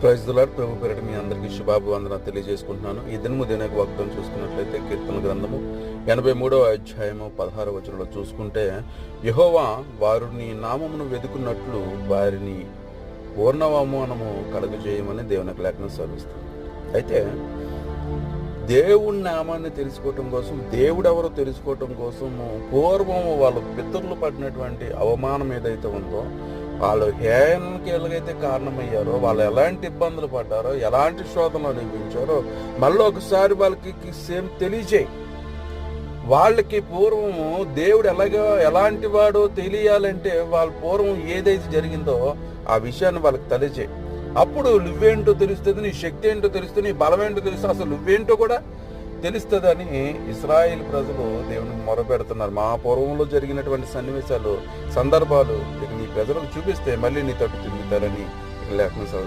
Praise the lord. ప్రభు పేరిట మీ అందరికీ శుభాభివందనాలు తెలియజేసుకుంటున్నాను. ఈ దినము దినకు వాగ్దానం చూసుకున్నట్లయితే కీర్తన గ్రంథము 83వ అధ్యాయము 16వ వచనంలో చూసుకుంటే, యెహోవా వారు నీ నామమును వెదుకున్నట్లు వారిని పూర్ణవమానము కలుగజేయమని దేవునికి లేఖనం సెలవిస్తుంది. అయితే దేవుడి నామాన్ని తెలుసుకోవటం కోసం, దేవుడెవరో తెలుసుకోవటం కోసము పూర్వం వాళ్ళ పితరులు పడినటువంటి అవమానం ఏదైతే ఉందో, వాళ్ళు హేయనకి ఎలాగైతే కారణమయ్యారో, వాళ్ళు ఎలాంటి ఇబ్బందులు పడ్డారో, ఎలాంటి శోధనలు అనుభవించారో మళ్ళీ ఒకసారి వాళ్ళకి సేమ్ తెలియజేయి. వాళ్ళకి పూర్వము దేవుడు ఎలాంటి వాడో తెలియాలంటే వాళ్ళ పూర్వం ఏదైతే జరిగిందో ఆ విషయాన్ని వాళ్ళకి తెలియజేయి. అప్పుడు నువ్వేంటో తెలుస్తుంది, నీ శక్తి ఏంటో తెలుస్తుంది, నీ బలం ఏంటో తెలుస్తుంది, అసలు నువ్వేంటో కూడా తెలుస్తుందని ఇశ్రాయేలు ప్రజలు దేవునికి మొరపెడుతున్నారు. మా పూర్వంలో జరిగినటువంటి సన్నివేశాలు, సందర్భాలు నీ ప్రజలకు చూపిస్తే మళ్ళీ నీ తట్టు తిరుగుతారని లేఖనం